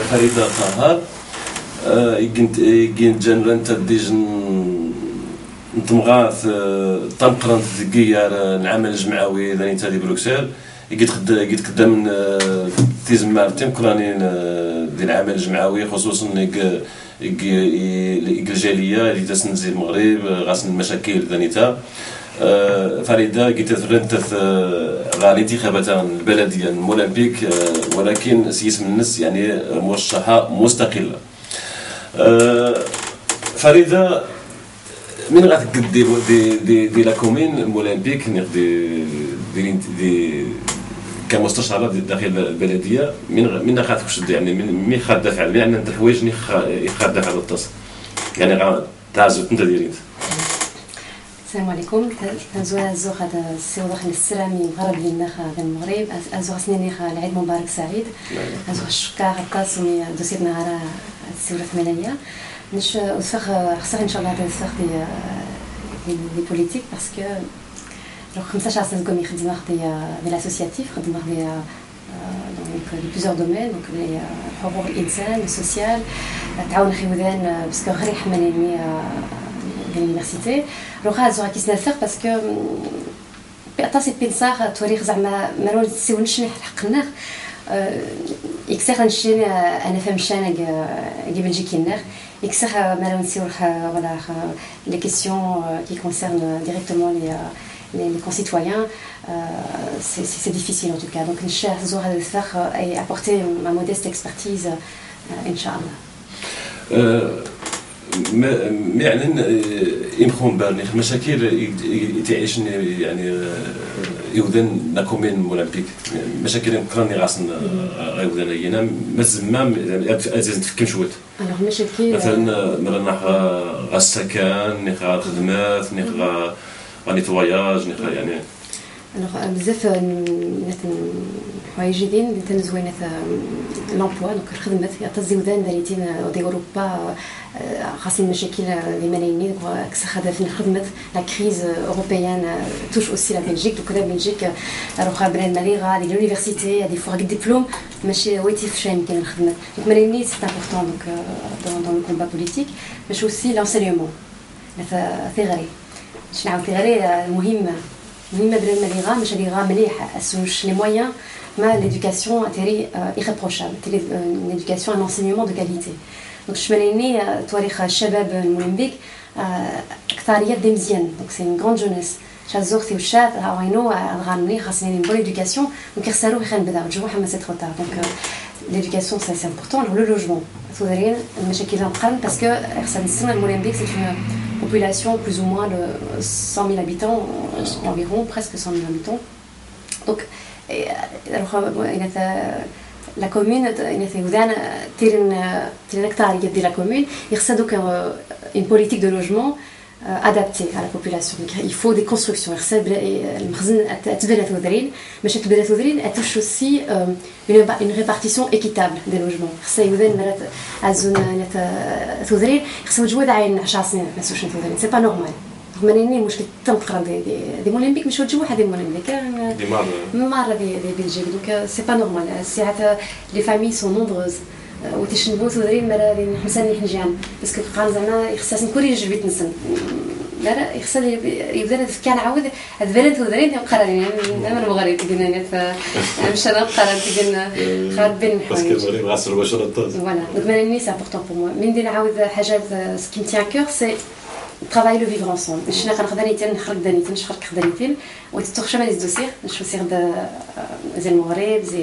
فريدة طهار يجين جنران تديجن نتمغاث طنقرن تذكير العمل الجمعوي ذاني تادي بروكسل يجي تقدم تيزمار تيمكرانين ديال العمل الجمعوي خصوصا الجاليه اللي تسنزي المغرب غاسن المشاكل ذانيتا فريده جيت ترنت غالي انتخابات البلديه المولمبيك ولكن سيس من الناس يعني مرشحه مستقله فريده من غتقد دي لا كومين المولمبيك دي كمستشاره داخل البلديه من خاطر يعني من خاد دافع يعني انت حوايج خاد دافع على التص يعني تعزت انت ديريت السلام عليكم تنزوا زو هذا السيوض السلامي غرب لنا هذا المغرب ازو سنيني العيد مبارك سعيد ازو الشكا القاسمي دوسيتنا على السيوره ثمانيه نش وفخ خصها ان شاء الله هذا الفخ دي بوليتيك باسكو لو 15 سنه كومي خدمه دي لاسوسياتيف خدمه دي donc de plusieurs domaines donc les حقوق الانسان السوسيال تعاون خيودان باسكو غير يحملني ديال اليونيفرسيتي روحها زوغا كيسنافر باسكو بيعطاسي بينصار توريخ زعما ما نسيونش حقنا يكسر نشين انا فهمشان كي بلجيكي النار يكسر ما نسيو ولا لي كيسيون كي كونسيرن ديريكتومون les concitoyens, c'est difficile en tout cas. Donc, je vais faire et apporter ma modeste expertise, Inch'Allah. يعني يمخون بالي مشاكل يتعيشني يعني يودن ناكومين مولمبيك مشاكل كراني غاسن غيودن هنا مزمام ازيز نفكم شويه مشاكل مثلا مرنا غاسكان نخا خدمات نخا غادي فواياج نخا يعني بزاف حوايج جديدين تنزوين لومبوا دونك الخدمات تزيودان داريتين دي اوروبا خاصين مشاكل اللي ملايين دونك اكثر هدف الخدمه لا كريز اوروبيان توش اوسي لا بلجيك دونك لا بلجيك روح بلاد ماليغا دي لونيفرسيتي دي فوغ ديبلوم ماشي ويتيف شاين كاين الخدمه دونك ملايين سي امبورطون دونك دون لو كومبا بوليتيك باش اوسي لانسينيومون ثيغري شنو نعاود ثيغري مهمه بلاد ماليغا مش اللي غا مليح اسوش لي مويان ما l'éducation تري irréprochable une éducation un enseignement de qualité donc شماليني تواريخ الشباب المولمبيك اكثريه دي مزيان donc c'est une grande jeunesse شازوختي وشات راوينو غانمني خاصني une bonne éducation donc يخسروا خان بدا جو حما سي ترو تار donc l'éducation c'est important le logement تودرين المشاكل القرن parce que خاصنا نسمع المولمبيك c'est une population plus ou moins de 100 000 habitants environ presque 100 000 habitants donc la commune la commune une politique de logement adaptée à la population. Donc, il faut des constructions. Aussi une répartition équitable des logements. C'est pas normal. منيني مشكل تنقرا دي مولمبيك مش وجه واحد دي مولمبيك دي مره دي بلجيك دونك سي با نورمال ساعات لي فامي سون نومبروز وتشنبو تودرين مرا حسن نحنجان باسكو قال زعما يخصني كل جبيت نسن لا يخصني يبدا كان عاود هاد بنات تودرين قرارين انا المغرب كنا مش انا قررت قلنا خاربين باسكو المغرب غاسل باش نطوز فوالا دونك منيني سي امبورطون بور موا من ندير نعاود حاجه سكي متيان كور سي travailler le vivre ensemble. Je n'ai pas d'anité, je n'ai pas d'anité, je n'ai pas d'anité. Et tu trouves jamais les dossiers. Je suis sûre de Zelmoré, de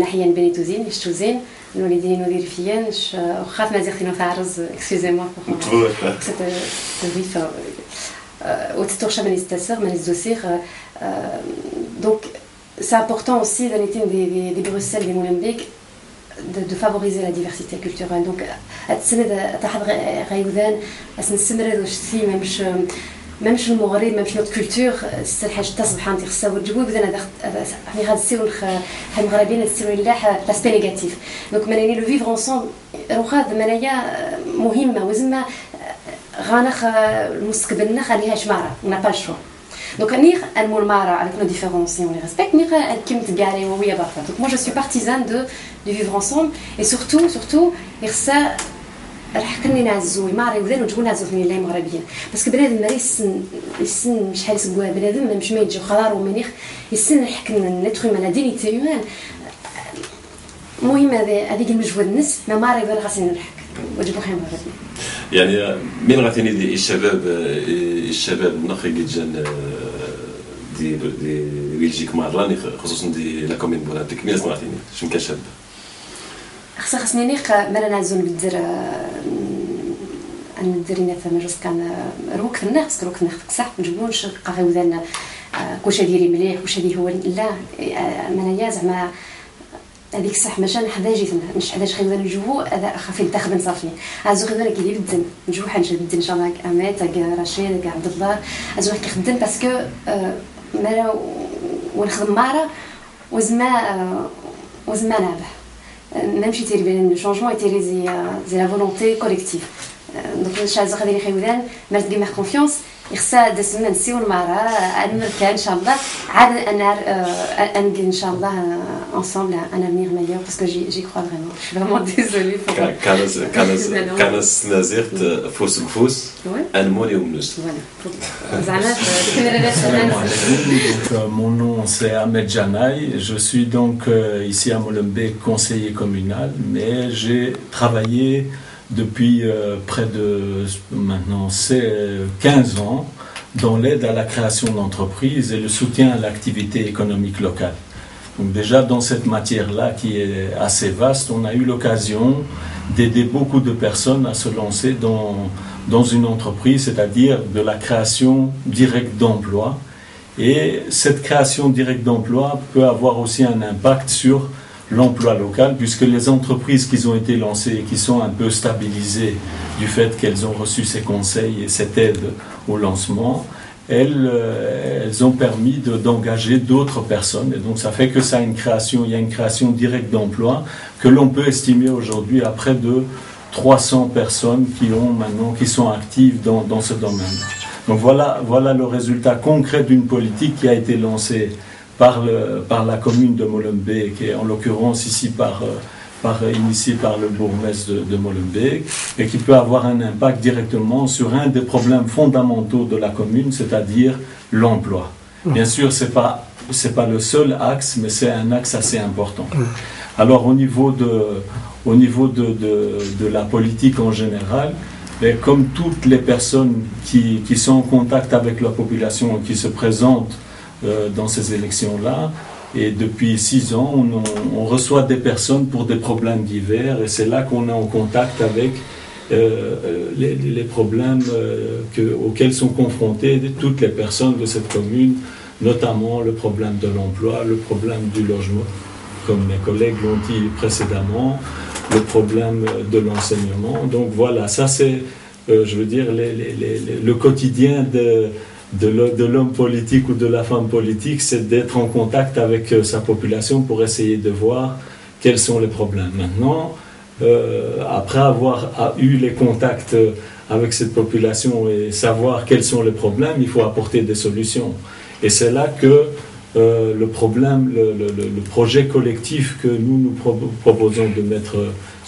Nahian Benitouzine, je suis zine. Nous les dîners nous vérifions. Je crois que ma dire qu'il nous fait arrose. Excusez-moi pour cette vif. Et tu trouves jamais les dossiers. Donc c'est important aussi d'anité des Bruxelles, des Molenbeek. De favoriser la diversité culturelle. Donc, même chez le Maroc, même chez notre culture, c'est la chose تصبح عندي خصها وتجوب بدنا يعني غادي يصيروا المغاربين يصيروا l'aspect négatif. Donc مناني le vivre ensemble روخا منايا مهمة وزما غانخ المستقبلنا خليها جماعة on n'a pas le choix. Donc نير المرمارة avec nos différences et on les respecte نير كيم تقاري وهي بارفا. Donc moi je suis partisane de vivre ensemble et surtout يخسى راح كني نعزو ما راه وذن وجبو نعزو في الملايين مغربيين باسكو بنادم ما يسن شحال سكوا بنادم مش ما يجي خضار ومنيخ يسن حكن نتخو من دينيتي هيومان المهم هذيك المجهود الناس ما راه غير خاصني نضحك وجبو خير مغربيين يعني من غاتيني دي الشباب نخي جان دي بلجيك مارلاني خصوصا دي لا كومين بولاتيك مين غاتيني شنو كشاب خاصني نيق ما نعزو نبدر نديرينا فما جوست كان روك في الناس روك في الناس صح ما نجبونش قاعي وذان كلشي ديري مليح كلشي هو لا منايا زعما هذيك صح ماشي حدا جيت مش حدا شي غير الجو هذا خافي تاخذ صافي عزو غير كيدير الدن نجو حنجي الدن ان شاء الله امات كاع رشيد كاع عبد الله عزو كيخدم باسكو ما ونخدم مارا وزما نابه نمشي تيري بين لو شونجمون تيري زي لا فولونتي كوليكتيف دونك شازو غادي نخيودان مرت ديما كونفيونس يخصها دسمه نسيو المراه المركان ان شاء الله عاد انا ان شاء الله ensemble un avenir meilleur parce que j'y crois vraiment. Je suis vraiment désolée pour كان نازيرت فوس بفوس الموني ومنوس. Mon nom c'est Ahmed Janaï, je suis donc ici à Molenbeek conseiller communal, mais j'ai travaillé depuis près de maintenant 15 ans dans l'aide à la création d'entreprises et le soutien à l'activité économique locale. Donc déjà dans cette matière-là qui est assez vaste, on a eu l'occasion d'aider beaucoup de personnes à se lancer dans une entreprise, c'est-à-dire de la création directe d'emploi. Et cette création directe d'emploi peut avoir aussi un impact sur l'emploi local, puisque les entreprises qui ont été lancées et qui sont un peu stabilisées du fait qu'elles ont reçu ces conseils et cette aide au lancement, elles ont permis d'engager d'autres personnes. Et donc ça fait que il y a une création directe d'emploi que l'on peut estimer aujourd'hui à près de 300 personnes qui sont actives dans ce domaine. Donc voilà le résultat concret d'une politique qui a été lancée par la commune de Molenbeek et en l'occurrence ici initié par le bourgmestre de Molenbeek et qui peut avoir un impact directement sur un des problèmes fondamentaux de la commune, c'est-à-dire l'emploi. Bien sûr, c'est pas le seul axe, mais c'est un axe assez important. Alors au niveau de la politique en général, mais comme toutes les personnes qui sont en contact avec la population et qui se présentent dans ces élections-là, et depuis 6 ans, on reçoit des personnes pour des problèmes divers et c'est là qu'on est en contact avec les problèmes auxquels sont confrontées toutes les personnes de cette commune, notamment le problème de l'emploi, le problème du logement, comme mes collègues l'ont dit précédemment, le problème de l'enseignement. Donc voilà, ça c'est, je veux dire, le quotidien de l'homme politique ou de la femme politique, c'est d'être en contact avec sa population pour essayer de voir quels sont les problèmes. Maintenant, après avoir eu les contacts avec cette population et savoir quels sont les problèmes, il faut apporter des solutions. Et c'est là que le projet collectif que nous proposons de mettre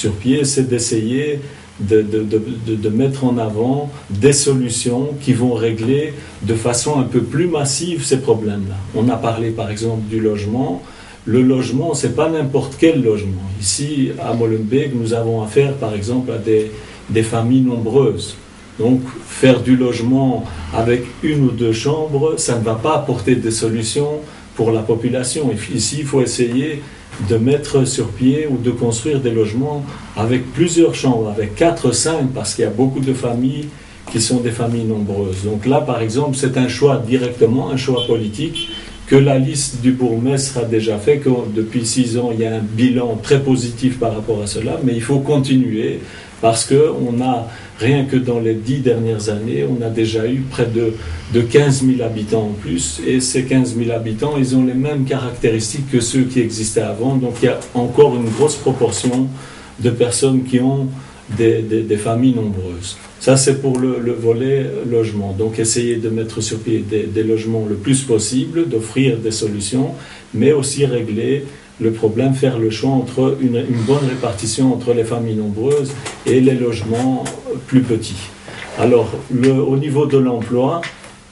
sur pied, c'est d'essayer de mettre en avant des solutions qui vont régler de façon un peu plus massive ces problèmes-là. On a parlé par exemple du logement. Le logement, ce n'est pas n'importe quel logement. Ici, à Molenbeek, nous avons affaire par exemple à des familles nombreuses. Donc, faire du logement avec 1 ou 2 chambres, ça ne va pas apporter des solutions pour la population. Ici, il faut essayer de mettre sur pied ou de construire des logements avec plusieurs chambres, avec 4, 5, parce qu'il y a beaucoup de familles qui sont des familles nombreuses. Donc là, par exemple, c'est un choix directement, un choix politique, que la liste du bourgmestre a déjà fait, que depuis 6 ans, il y a un bilan très positif par rapport à cela, mais il faut continuer, parce qu'on a, rien que dans les 10 dernières années, on a déjà eu près de 15 000 habitants en plus, et ces 15 000 habitants, ils ont les mêmes caractéristiques que ceux qui existaient avant, donc il y a encore une grosse proportion de personnes qui ont des familles nombreuses. Ça, c'est pour le volet logement. Donc, essayer de mettre sur pied des logements le plus possible, d'offrir des solutions, mais aussi régler le problème, faire le choix entre une bonne répartition entre les familles nombreuses et les logements plus petits. Alors, au niveau de l'emploi,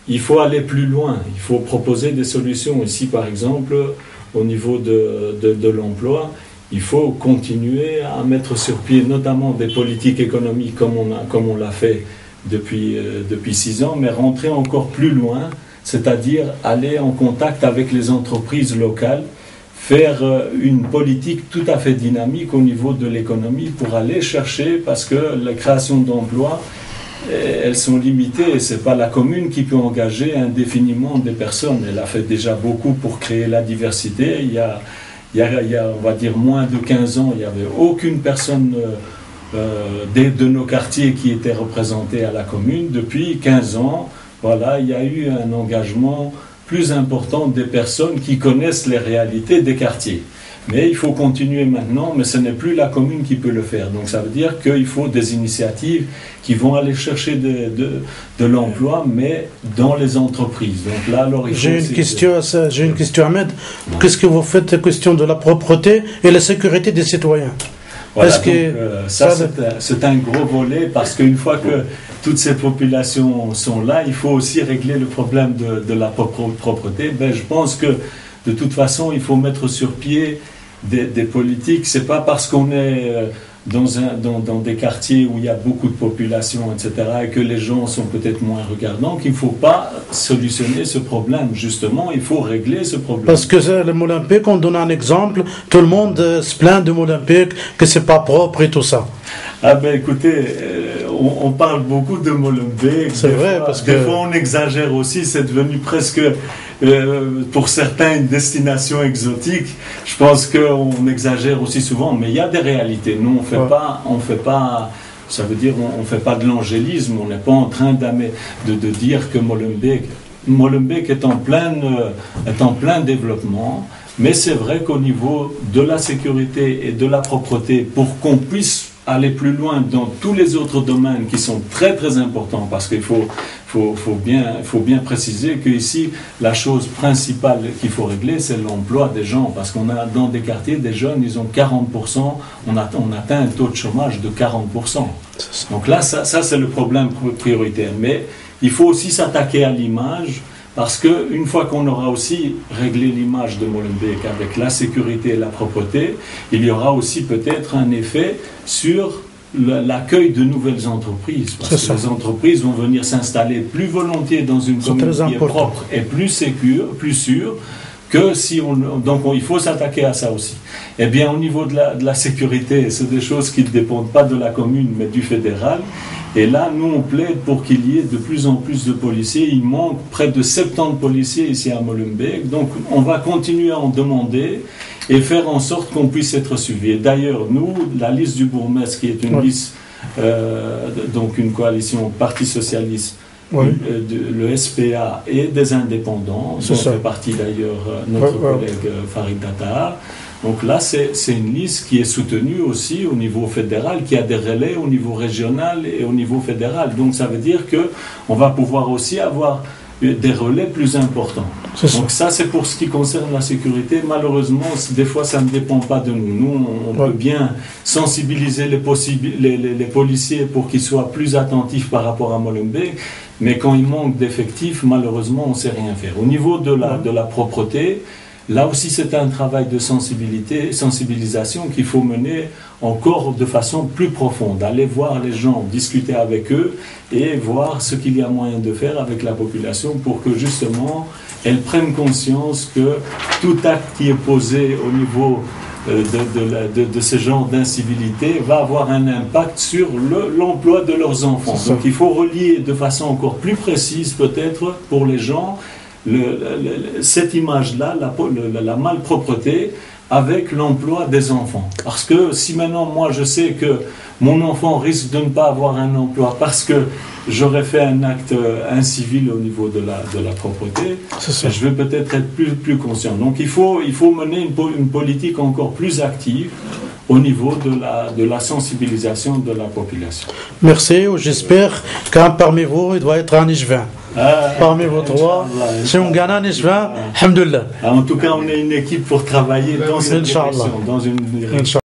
il faut aller plus loin. Il faut proposer des solutions. Ici, par exemple, au niveau de l'emploi, il faut continuer à mettre sur pied notamment des politiques économiques comme on l'a fait depuis 6 ans, mais rentrer encore plus loin, c'est-à-dire aller en contact avec les entreprises locales, faire une politique tout à fait dynamique au niveau de l'économie pour aller chercher, parce que la création d'emplois, elles sont limitées et ce n'est pas la commune qui peut engager indéfiniment des personnes. Elle a fait déjà beaucoup pour créer la diversité. Il y a, on va dire, moins de 15 ans, il n'y avait aucune personne de nos quartiers qui était représentée à la commune. Depuis 15 ans, voilà, il y a eu un engagement plus important des personnes qui connaissent les réalités des quartiers. Mais il faut continuer maintenant, mais ce n'est plus la commune qui peut le faire. Donc ça veut dire qu'il faut des initiatives qui vont aller chercher de l'emploi, mais dans les entreprises. Donc là, alors, j'ai une question, Ahmed. Qu'est-ce que vous faites la question de la propreté et la sécurité des citoyens? Voilà, donc, c'est un gros volet, parce qu'une fois que toutes ces populations sont là, il faut aussi régler le problème de la propreté. Ben, je pense que de toute façon, il faut mettre sur pied des politiques. C'est pas parce qu'on est dans des quartiers où il y a beaucoup de population, etc., et que les gens sont peut-être moins regardants, qu'il ne faut pas solutionner ce problème. Justement, il faut régler ce problème. Parce que le Molenbeek, on donne un exemple, tout le monde se plaint de Molenbeek, que c'est pas propre et tout ça. Ah ben écoutez, on parle beaucoup de Molenbeek. C'est vrai, parce que... Des fois, on exagère aussi, c'est devenu presque... pour certains, une destination exotique. Je pense qu'on exagère aussi souvent, mais il y a des réalités. Nous, on fait pas, ça veut dire, on fait pas de l'angélisme. On n'est pas en train de dire que Molenbeek est en plein développement. Mais c'est vrai qu'au niveau de la sécurité et de la propreté, pour qu'on puisse aller plus loin dans tous les autres domaines qui sont très très importants, parce qu'il faut bien préciser qu'ici, la chose principale qu'il faut régler, c'est l'emploi des gens, parce qu'on a dans des quartiers, des jeunes, ils ont 40%, on atteint un taux de chômage de 40%. Donc là, ça c'est le problème prioritaire. Mais il faut aussi s'attaquer à l'image, parce qu'une fois qu'on aura aussi réglé l'image de Molenbeek avec la sécurité et la propreté, il y aura aussi peut-être un effet sur l'accueil de nouvelles entreprises. Parce que les entreprises vont venir s'installer plus volontiers dans une commune qui est propre et plus sûre, que si donc il faut s'attaquer à ça aussi. Eh bien, au niveau de la sécurité, c'est des choses qui ne dépendent pas de la commune, mais du fédéral. Et là, nous, on plaide pour qu'il y ait de plus en plus de policiers. Il manque près de 70 policiers ici à Molenbeek. Donc, on va continuer à en demander et faire en sorte qu'on puisse être suivi. Et d'ailleurs, nous, la liste du bourgmestre, qui est une liste, donc une coalition Parti Socialiste, le SPA et des indépendants, dont fait partie d'ailleurs notre collègue Farid Datar. Donc là, c'est une liste qui est soutenue aussi au niveau fédéral, qui a des relais au niveau régional et au niveau fédéral. Donc ça veut dire qu'on va pouvoir aussi avoir des relais plus importants. Donc ça, c'est pour ce qui concerne la sécurité. Malheureusement, des fois, ça ne dépend pas de nous. Nous, on peut bien sensibiliser les policiers pour qu'ils soient plus attentifs par rapport à Molenbeek, mais quand il manque d'effectifs, malheureusement, on ne sait rien faire. Au niveau de la propreté, là aussi, c'est un travail de sensibilisation qu'il faut mener encore de façon plus profonde. Aller voir les gens, discuter avec eux et voir ce qu'il y a moyen de faire avec la population pour que justement, elle prenne conscience que tout acte qui est posé au niveau de ce genre d'incivilité va avoir un impact sur l'emploi de leurs enfants. Donc il faut relier de façon encore plus précise peut-être pour les gens cette image-là, la malpropreté, avec l'emploi des enfants. Parce que si maintenant, moi, je sais que mon enfant risque de ne pas avoir un emploi parce que j'aurais fait un acte incivil au niveau de la propreté, je vais peut-être être plus conscient. Donc il faut mener une politique encore plus active au niveau de la sensibilisation de la population. Merci, j'espère qu'un parmi vous, il doit être un Nijvin. Parmi vous trois, si on gagne un Nijvin, alhamdoulilah. En tout cas, on est une équipe pour travailler dans cette direction, dans une direction.